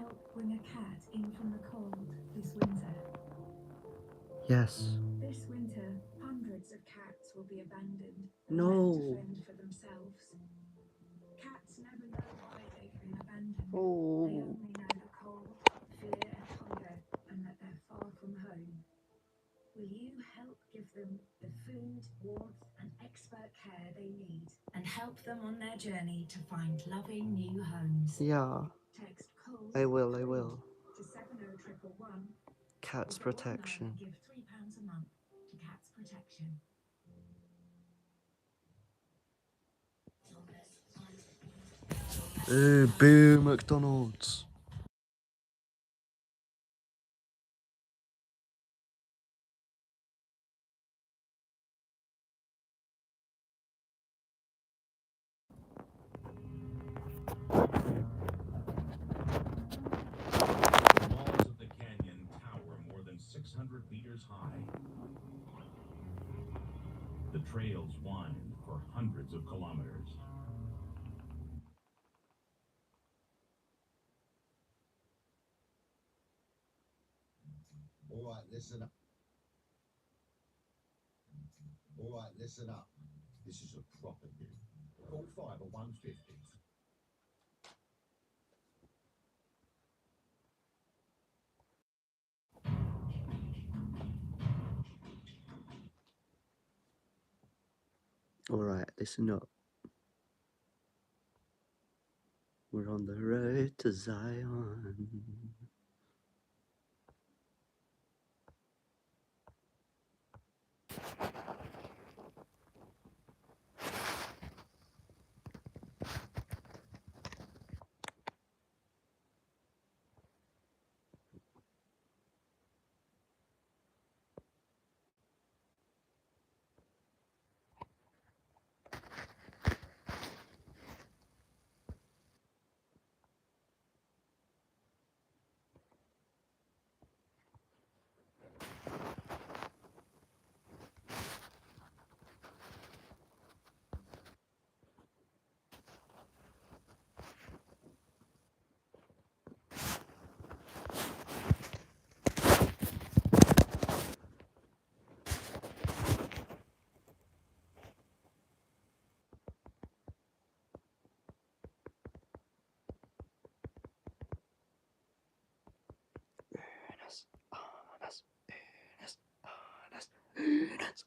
help bring a cat in from the cold this winter? Yes. This winter, hundreds of cats will be abandoned and No. left to fend for themselves. Cats never know why they've been abandoned. They Oh. only know the cold, fear and hunger, and that they're far from home. Will you help give them the food, warmth and expert care they need and help them on their journey to find loving new homes? Yeah. Text COLD I will. to 70111 Cats or go online protection. and give £3 a month to Cats Protection. Boo McDonald's. The walls of the canyon tower more than 600 meters high. The trails wind for hundreds of kilometers. All right, listen up. All right, listen up. This is a proper dig. Call 50150. Alright, listen up. We're on the road to Zion.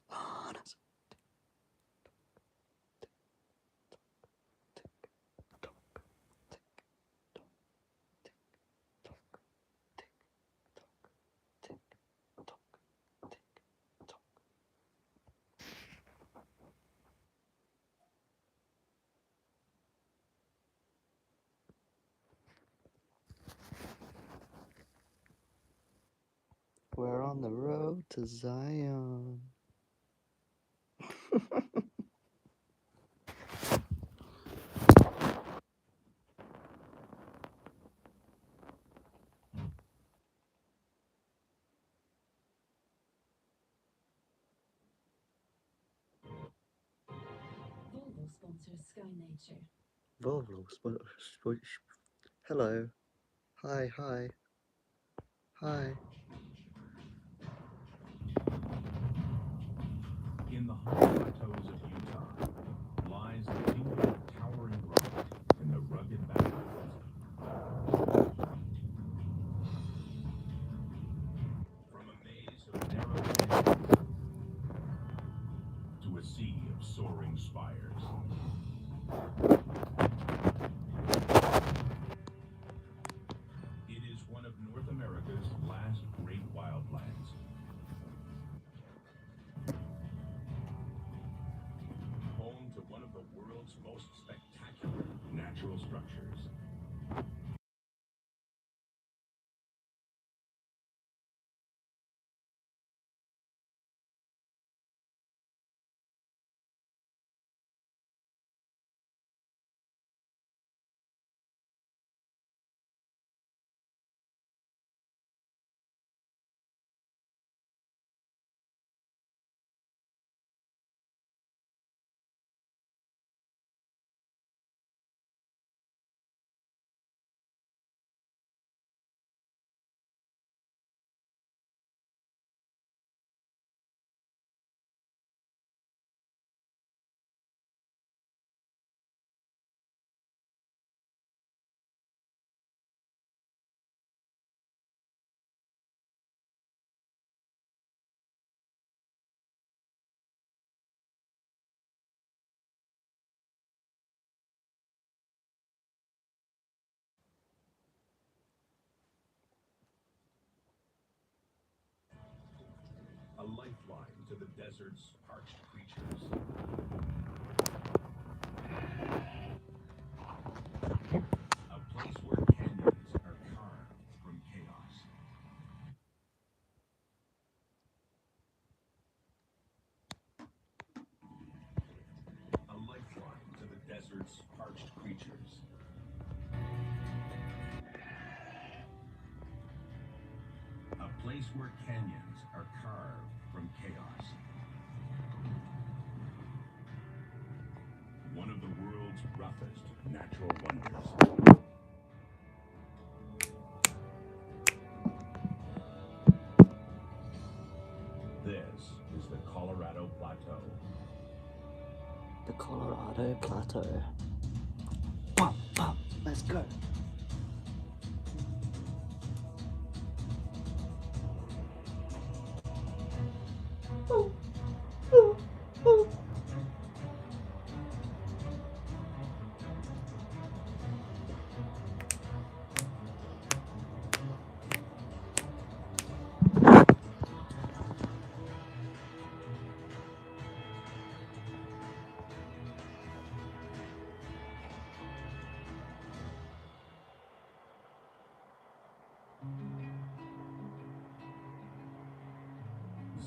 Honest. We're on the road to Zion. Volvo sponsors Sky Nature. Volvo. Hello. Hi. In the high plateaus of Utah lies the kingdom of towering rock in the rugged backlands. From a maze of narrow canyons to a sea of soaring spires. It is one of North America's last great wildlands. Home to one of the world's most spectacular natural structures. to the desert's parched creatures. A place where canyons are carved from chaos. A lifeline to the desert's parched creatures. A place where canyons are carved from chaos. One of the world's roughest natural wonders. This is the Colorado Plateau. The Colorado Plateau. Pop, pop, let's go.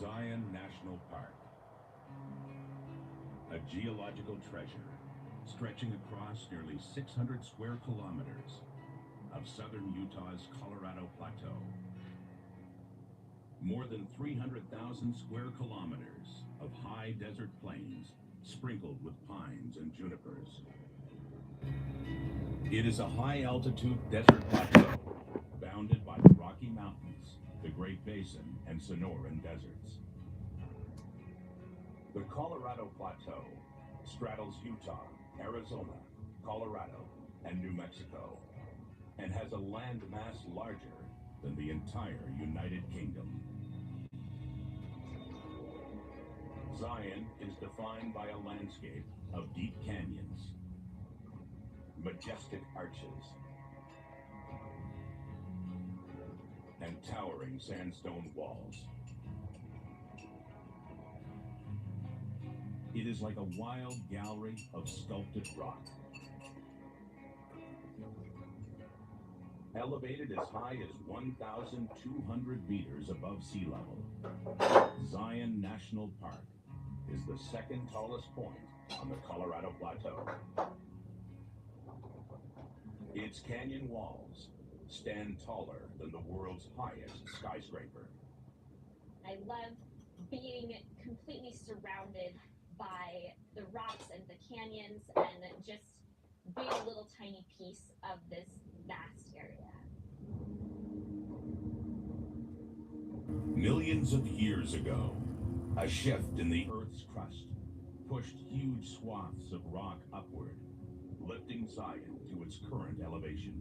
Zion National Park. A geological treasure stretching across nearly 600 square kilometers of southern Utah's Colorado Plateau. More than 300,000 square kilometers of high desert plains sprinkled with pines and junipers. It is a high-altitude desert plateau bounded by the Rocky Mountains, the Great Basin, and Sonoran deserts. The Colorado Plateau straddles Utah, Arizona, Colorado, and New Mexico, and has a land mass larger than the entire United Kingdom. Zion is defined by a landscape of deep canyons, majestic arches, and towering sandstone walls. It is like a wild gallery of sculpted rock. Elevated as high as 1,200 meters above sea level, Zion National Park is the second tallest point on the Colorado Plateau. Its canyon walls stand taller than the world's highest skyscraper. I love being completely surrounded by the rocks and the canyons and just being a little tiny piece of this vast area. Millions of years ago, a shift in the Earth's crust pushed huge swaths of rock upward, lifting Zion to its current elevation.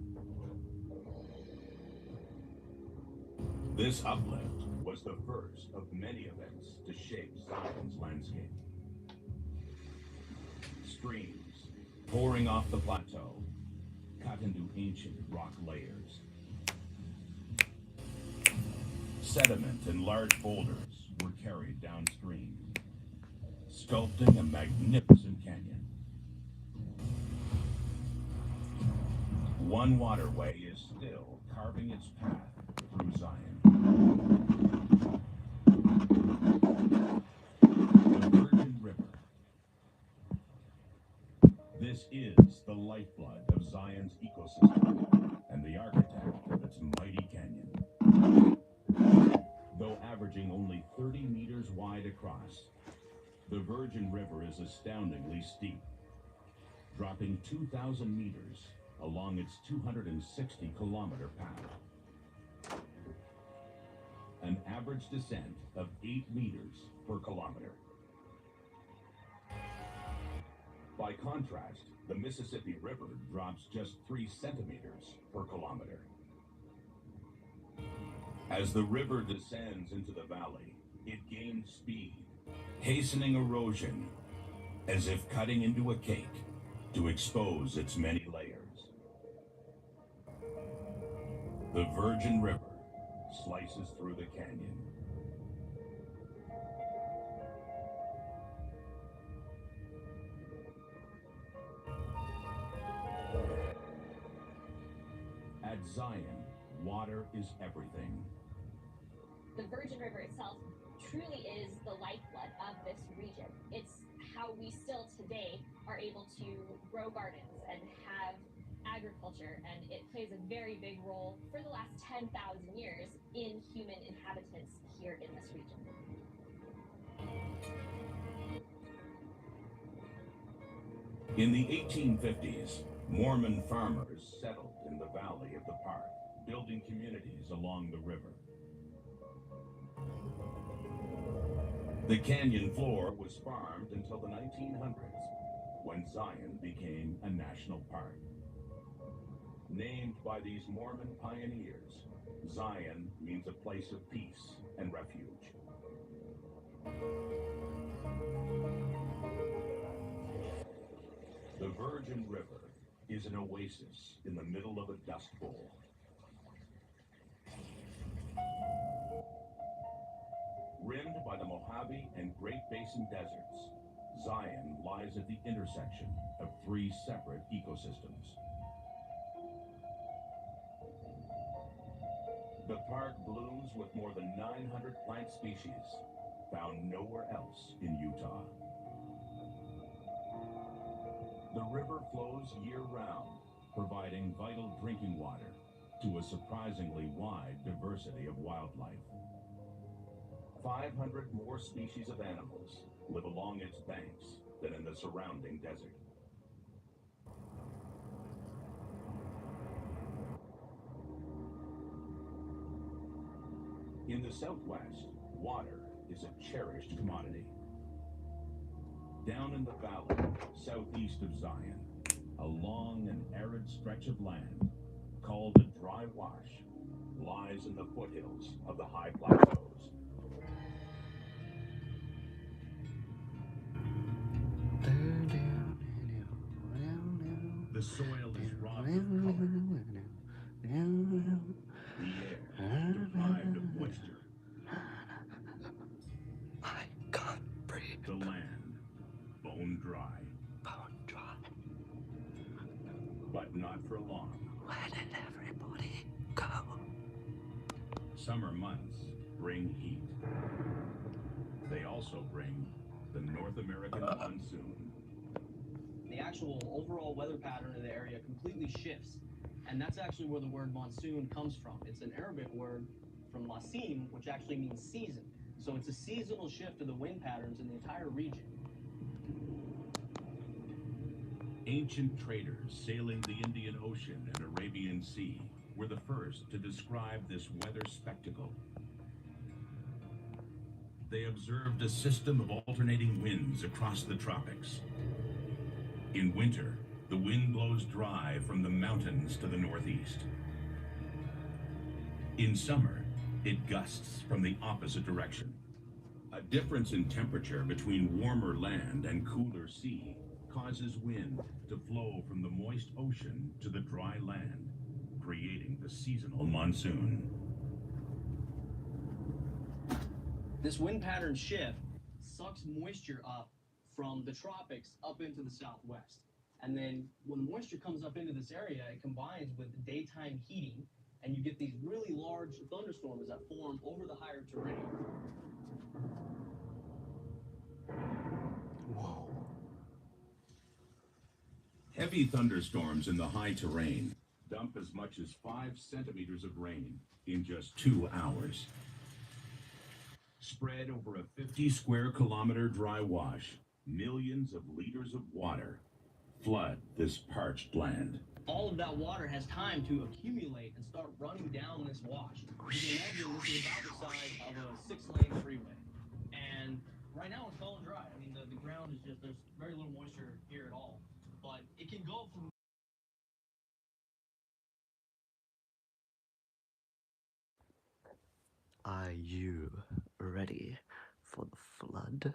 This uplift was the first of many events to shape Zion's landscape. Streams pouring off the plateau cut into ancient rock layers. Sediment and large boulders were carried downstream, sculpting a magnificent canyon. One waterway is still carving its path through Zion. The Virgin River. This is the lifeblood of Zion's ecosystem and the architect of its mighty canyon. Though averaging only 30 meters wide across, the Virgin River is astoundingly steep, dropping 2,000 meters along its 260-kilometer path. An average descent of 8 meters per kilometer. By contrast, the Mississippi River drops just 3 centimeters per kilometer. As the river descends into the valley, it gains speed, hastening erosion, as if cutting into a cake to expose its many layers. The Virgin River slices through the canyon. At Zion, water is everything. The Virgin River itself truly is the lifeblood of this region. It's how we still today are able to grow gardens and have agriculture, and it plays a very big role for the last 10,000 years in human inhabitants here in this region. In the 1850s, Mormon farmers settled in the valley of the park, building communities along the river. The canyon floor was farmed until the 1900s, when Zion became a national park. Named by these Mormon pioneers, Zion means a place of peace and refuge. The Virgin River is an oasis in the middle of a dust bowl. Rimmed by the Mojave and Great Basin deserts, Zion lies at the intersection of three separate ecosystems. The park blooms with more than 900 plant species, found nowhere else in Utah. The river flows year-round, providing vital drinking water to a surprisingly wide diversity of wildlife. 500 more species of animals live along its banks than in the surrounding desert. In the Southwest, water is a cherished commodity. Down in the valley, southeast of Zion, a long and arid stretch of land, called a dry wash, lies in the foothills of the high plateaus. The soil is robbed of color. The air deprived of moisture. I can't breathe. The land bone dry. Bone dry. But not for long. Where did everybody go? Summer months bring heat. They also bring the North American monsoon. The actual overall weather pattern of the area completely shifts, and that's actually where the word monsoon comes from. It's an Arabic word from lasim, which actually means season. So it's a seasonal shift of the wind patterns in the entire region. Ancient traders sailing the Indian Ocean and Arabian Sea were the first to describe this weather spectacle. They observed a system of alternating winds across the tropics. In winter, the wind blows dry from the mountains to the northeast. In summer, it gusts from the opposite direction. A difference in temperature between warmer land and cooler sea causes wind to flow from the moist ocean to the dry land, creating the seasonal monsoon. This wind pattern shift sucks moisture up from the tropics up into the southwest. And then when the moisture comes up into this area, it combines with daytime heating, and you get these really large thunderstorms that form over the higher terrain. Whoa. Heavy thunderstorms in the high terrain dump as much as 5 centimeters of rain in just 2 hours. Spread over a 50 square kilometer dry wash, millions of liters of water flood this parched land. All of that water has time to accumulate and start running down this wash. You can imagine this is about the size of a 6-lane freeway. And right now it's bone dry. I mean, the ground is just, there's very little moisture here at all. But it can go from... Are you ready for the flood?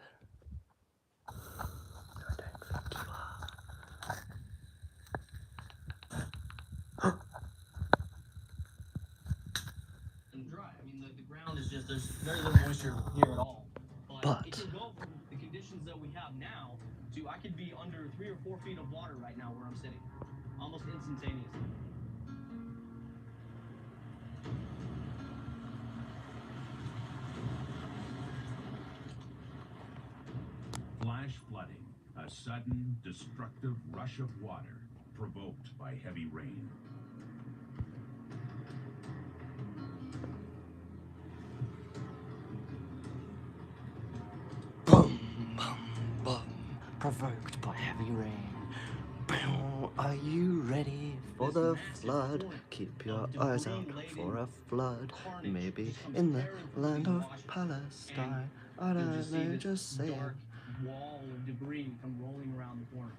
and dry. I mean, the ground is just, there's very little moisture here at all. But it can go from the conditions that we have now to, I could be under 3 or 4 feet of water right now where I'm sitting, almost instantaneously. Flash flooding, a sudden, destructive rush of water provoked by heavy rain. Boom, boom, boom. Provoked by heavy rain. Boom. Are you ready for the flood? Keep your eyes out for a flood. Maybe in the land of Palestine. I don't know, just saying. Dark wall of debris come rolling around the corner,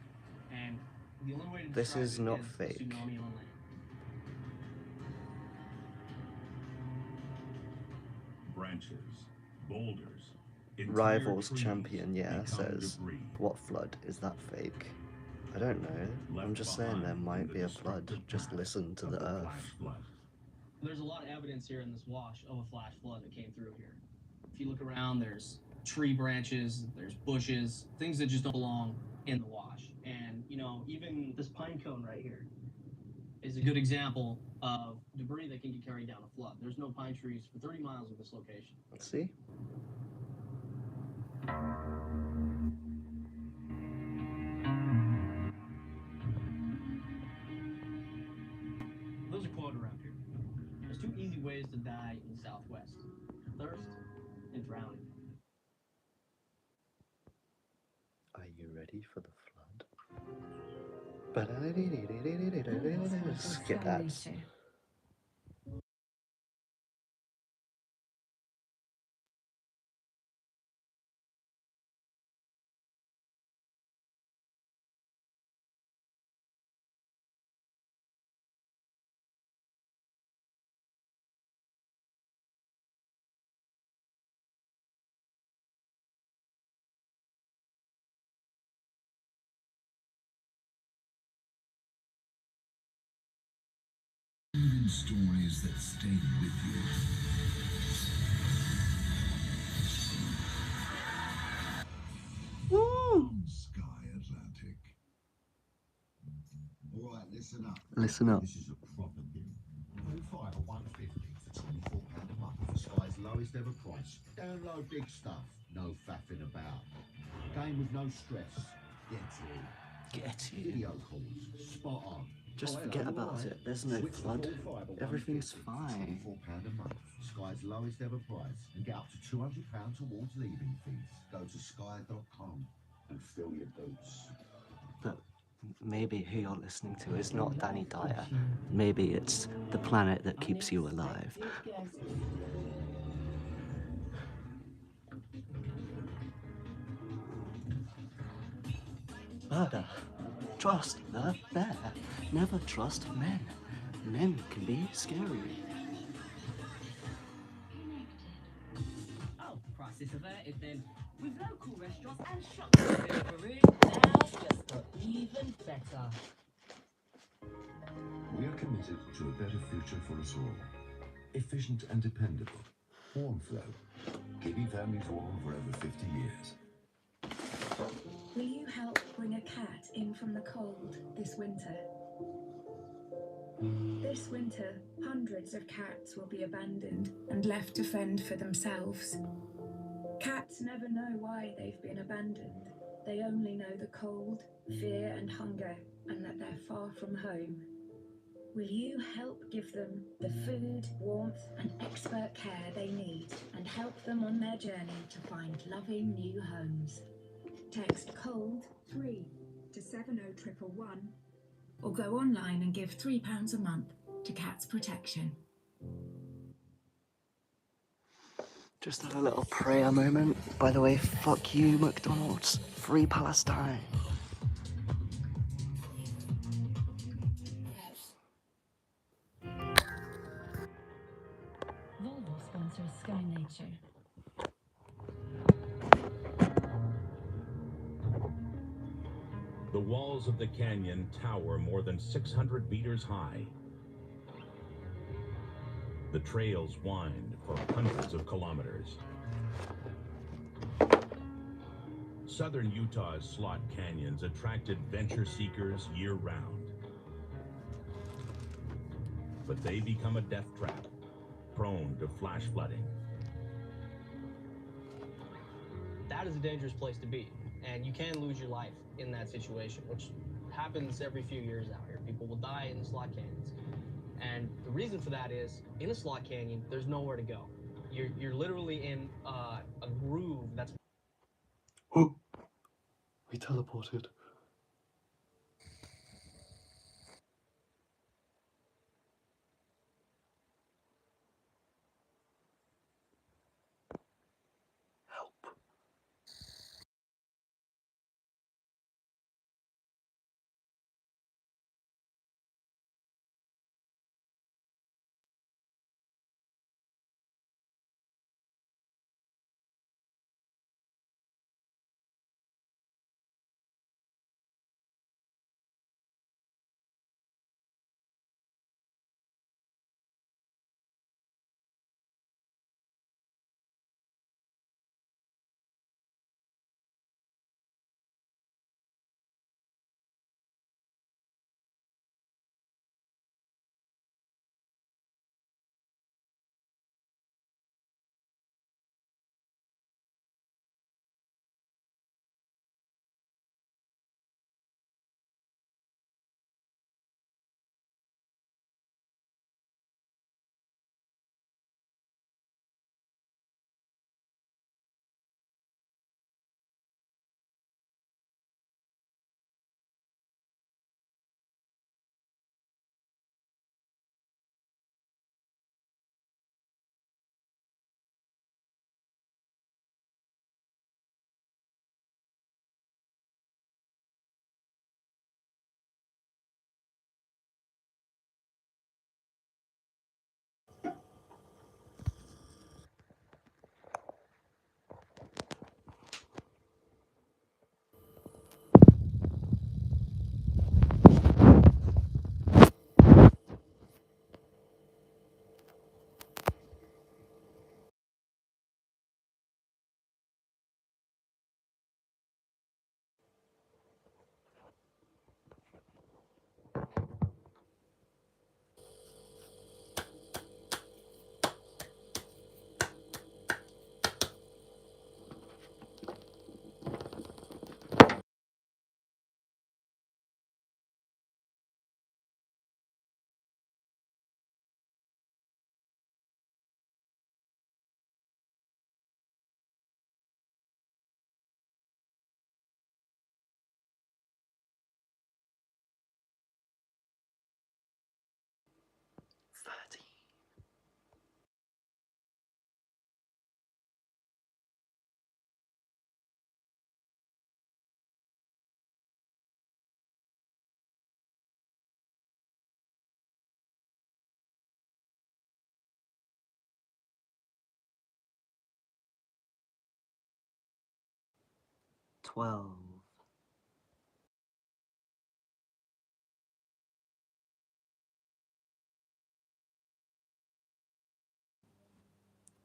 and the only way to This describe is it not is fake. a tsunami on land. Branches, boulders, entire Rivals trees champion, yeah, become says, debris. what flood? Is that fake? I don't know. I'm just saying there might be a flood. Just listen to the earth. Flash flood. There's a lot of evidence here in this wash of a flash flood that came through here. If you look around, there's tree branches, there's bushes, things that just don't belong in the wash. And, you know, even this pine cone right here is a good example of debris that can get carried down a flood. There's no pine trees for 30 miles of this location. Let's see. There's a quote around here. There's two easy ways to die in the Southwest: thirst and drowning. Are you ready for the flood? Skip ads. Stories that stay with you. Sky Atlantic. All right, listen up. Listen up. This is a proper deal. All 5 are £150 for £24 a month for Sky's lowest ever price. Download big stuff. No faffing about. Game with no stress. Get you. Video calls. Spot on. Just Oh, forget hello, about all right. it. There's no Switch to flood. full fibre, Everything's 150 for fine. £24 a month. Sky's lowest ever price. And get up to £200 towards leaving fees. Go to sky.com and fill your boots. But maybe who you're listening to is not Danny Dyer. Maybe it's the planet that keeps you alive. Murder. Trust the bear. Never trust men. Men can be scary. Oh, prices averted then. With local restaurants and shops delivering, now just got even better. We are committed to a better future for us all. Efficient and dependable. Warm flow. Keeping families warm for over 50 years. Will you help bring a cat in from the cold this winter? This winter, hundreds of cats will be abandoned and left to fend for themselves. Cats never know why they've been abandoned. They only know the cold, fear and hunger, and that they're far from home. Will you help give them the food, warmth and expert care they need and help them on their journey to find loving new homes? Text COLD 3 to 70111 or go online and give £3 a month to Cats Protection. Just have a little prayer moment. By the way, fuck you, McDonald's. Free Palestine. Volvo sponsors Sky Nature. The walls of the canyon tower more than 600 meters high. The trails wind for hundreds of kilometers. Southern Utah's slot canyons attracted venture seekers year-round. But they become a death trap, prone to flash flooding. That is a dangerous place to be. And you can lose your life in that situation, which happens every few years out here. People will die in slot canyons. And the reason for that is, in a slot canyon, there's nowhere to go. You're literally in a groove that's We teleported. Help. Fatty. 12.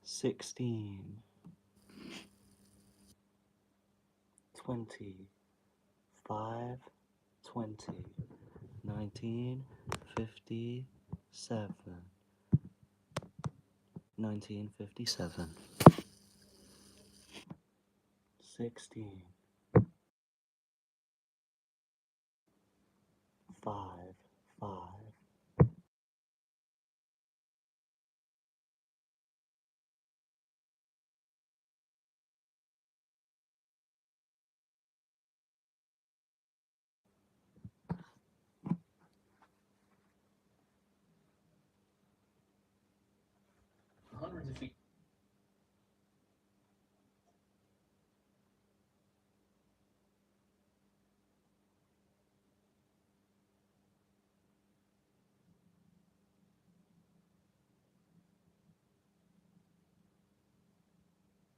16. 20. 5. 20. 19. 57. 1957. 16. 5. 5. hundreds of feet.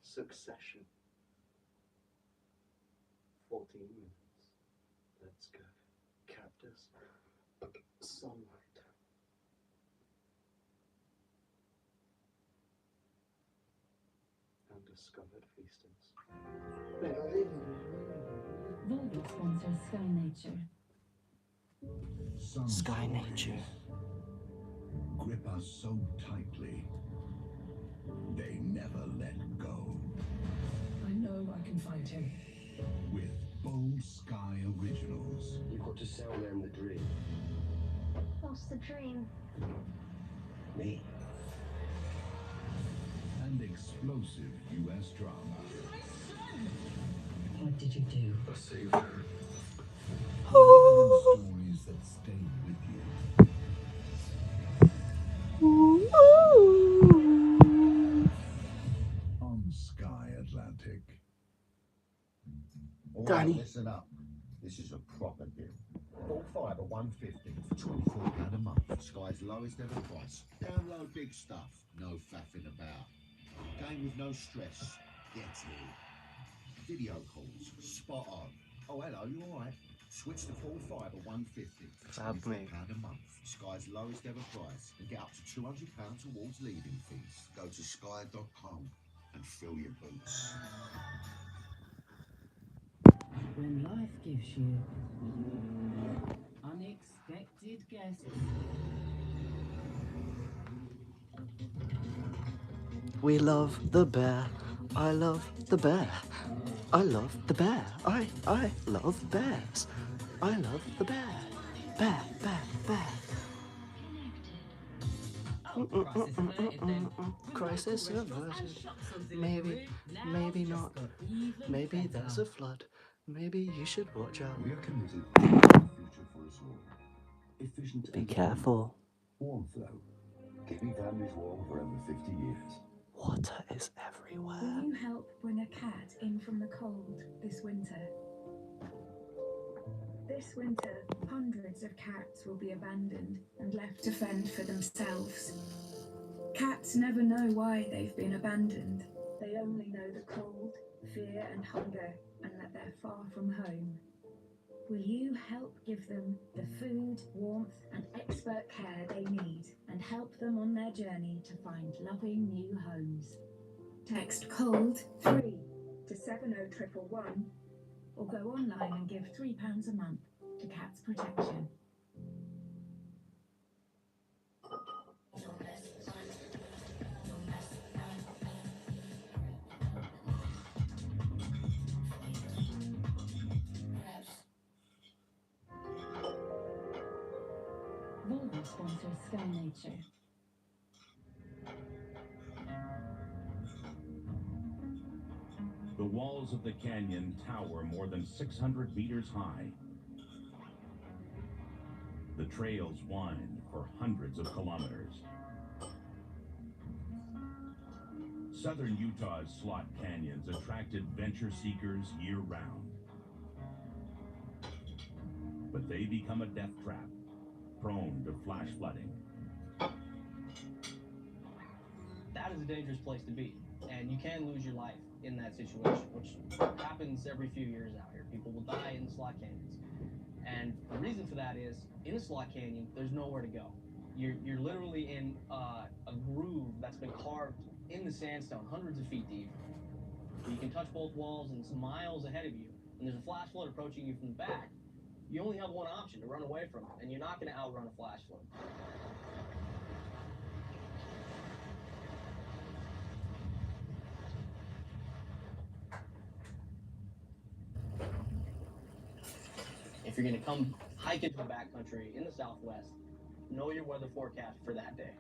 Succession. 14 minutes. Let's go. Cactus. Sunlight. Undiscovered feastings. Volvo sponsors Sky Nature. Some Sky stories Nature. grip us so tightly, they never let go. I know I can find him. with Bold Sky Originals. You've got to sell them the dream. What's the dream? Me. And explosive US drama. What did you do? I saved her. Stories that stay with you. On Sky Atlantic. All Danny. right, listen up. This is a proper deal. Full fibre 150 for £24 a month. Sky's lowest ever price. Download big stuff. No faffing about. Game with no stress. Get it. Video calls. Spot on. Oh, hello, you alright? Switch to full fibre 150 for Fab me. £24 a month. Sky's lowest ever price. And get up to £200 towards leaving fees. Go to sky.com and fill your boots. When life gives you unexpected guests. We love the bear. I love the bear. I love the bear. I love bears. I love the bear. Bear, bear, bear. Crisis averted. Maybe, maybe not. Maybe there's a flood. Maybe you should watch out. We are committed to a future for us all. Efficient Be and careful. warm flow. Keeping families warm for over 50 years. Water is everywhere. Will you help bring a cat in from the cold this winter? This winter, hundreds of cats will be abandoned and left to fend for themselves. Cats never know why they've been abandoned. They only know the cold, fear and hunger, and that they're far from home. Will you help give them the food, warmth and expert care they need and help them on their journey to find loving new homes? Text COLD 3 to 70111 or go online and give £3 a month to Cats Protection. Volvo sponsors Sky Nature. The walls of the canyon tower more than 600 meters high. The trails wind for hundreds of kilometers. Southern Utah's slot canyons attracted venture seekers year-round. But they become a death trap, prone to flash flooding. That is a dangerous place to be, and you can lose your life in that situation, which happens every few years out here. People will die in slot canyons, and the reason for that is in a slot canyon there's nowhere to go. You're literally in a groove that's been carved in the sandstone hundreds of feet deep. You can touch both walls, and it's miles ahead of you, and there's a flash flood approaching you from the back. You only have one option: to run away from it, and you're not going to outrun a flash flood. If you're going to come hike into the backcountry in the Southwest, know your weather forecast for that day.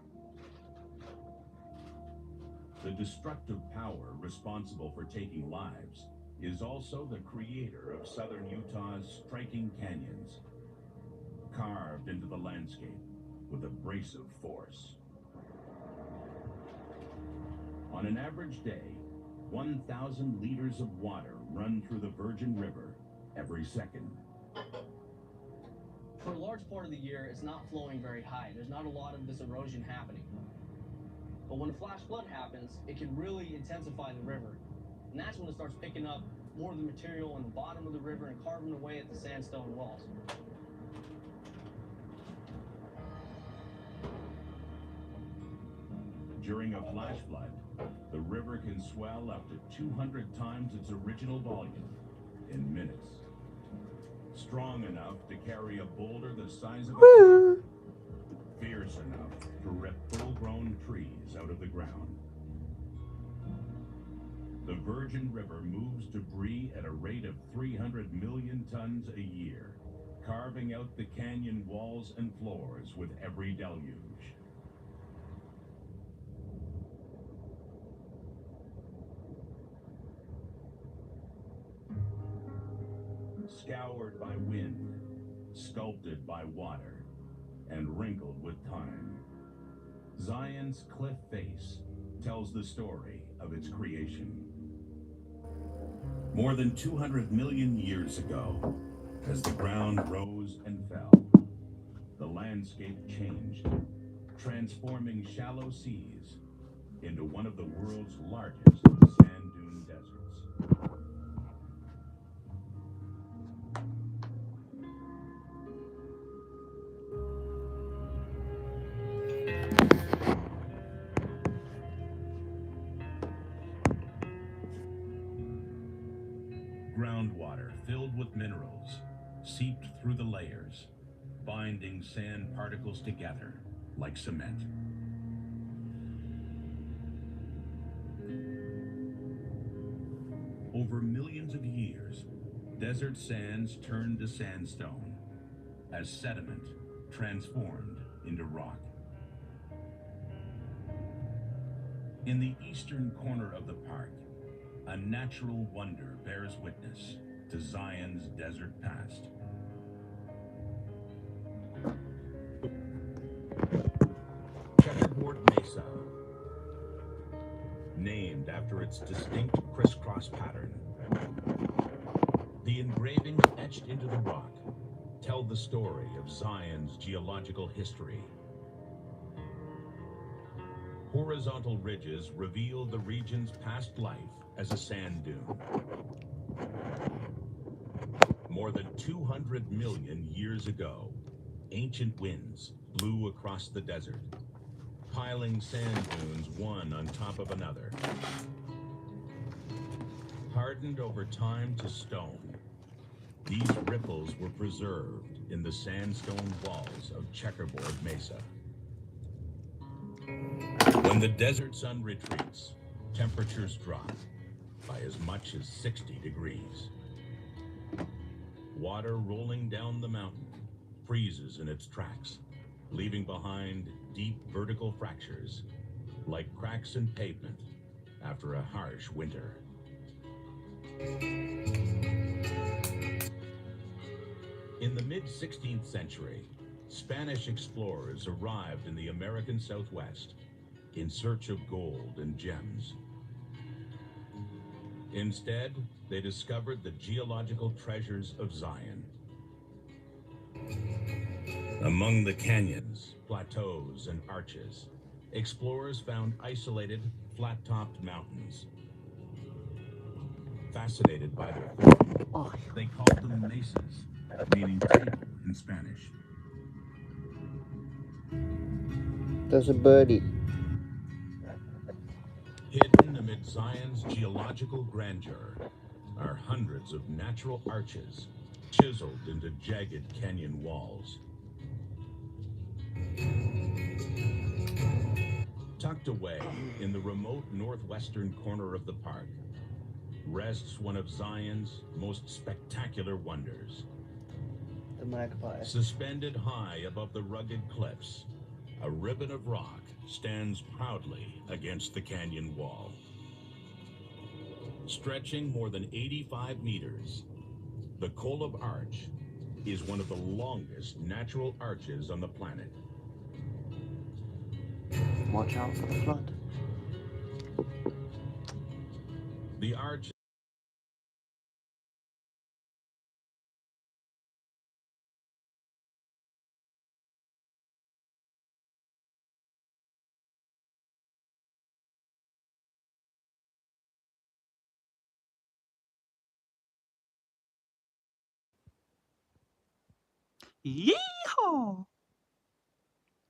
The destructive power responsible for taking lives is also the creator of southern Utah's striking canyons, carved into the landscape with abrasive force. On an average day, 1,000 liters of water run through the Virgin River every second. For a large part of the year, it's not flowing very high. There's not a lot of this erosion happening. But when a flash flood happens, it can really intensify the river. And that's when it starts picking up more of the material on the bottom of the river and carving away at the sandstone walls. During a flash flood, the river can swell up to 200 times its original volume in minutes. Strong enough to carry a boulder the size of a car. Fierce enough to rip full-grown trees out of the ground. The Virgin River moves debris at a rate of 300 million tons a year, carving out the canyon walls and floors with every deluge. Scoured by wind, sculpted by water, and wrinkled with time, Zion's cliff face tells the story of its creation. More than 200 million years ago, as the ground rose and fell, the landscape changed, transforming shallow seas into one of the world's largest sand dune deserts. Groundwater filled with minerals seeped through the layers, binding sand particles together like cement. Over millions of years, desert sands turned to sandstone as sediment transformed into rock. In the eastern corner of the park, a natural wonder bears witness to Zion's desert past. Checkerboard Mesa, named after its distinct crisscross pattern. The engravings etched into the rock tell the story of Zion's geological history. Horizontal ridges reveal the region's past life as a sand dune. More than 200 million years ago, ancient winds blew across the desert, piling sand dunes one on top of another. Hardened over time to stone, these ripples were preserved in the sandstone walls of Checkerboard Mesa. When the desert sun retreats, temperatures drop by as much as 60 degrees. Water rolling down the mountain freezes in its tracks, leaving behind deep vertical fractures, like cracks in pavement after a harsh winter. In the mid-16th century, Spanish explorers arrived in the American Southwest in search of gold and gems. Instead, they discovered the geological treasures of Zion. Among the canyons, plateaus, and arches, explorers found isolated, flat-topped mountains. Fascinated by their form, they called them mesas, meaning table in Spanish. There's a birdie. Hidden amid Zion's geological grandeur are hundreds of natural arches chiseled into jagged canyon walls. Tucked away in the remote northwestern corner of the park rests one of Zion's most spectacular wonders. The magpie. Suspended high above the rugged cliffs, a ribbon of rock stands proudly against the canyon wall. Stretching more than 85 meters, the Kolob Arch is one of the longest natural arches on the planet. Watch out for the flood. The arch Yeehaw!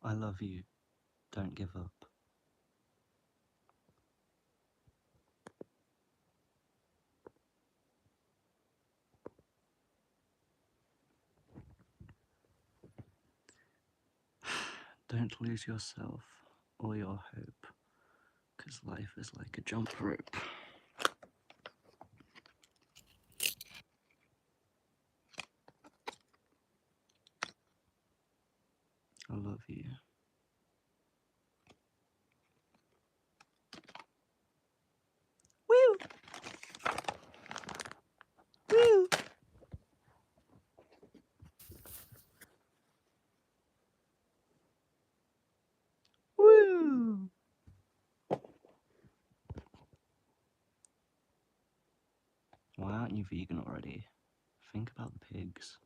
I love you. Don't give up. Don't lose yourself or your hope, because life is like a jump rope. I love you. Woo! Woo! Woo! Why aren't you vegan already? Think about the pigs.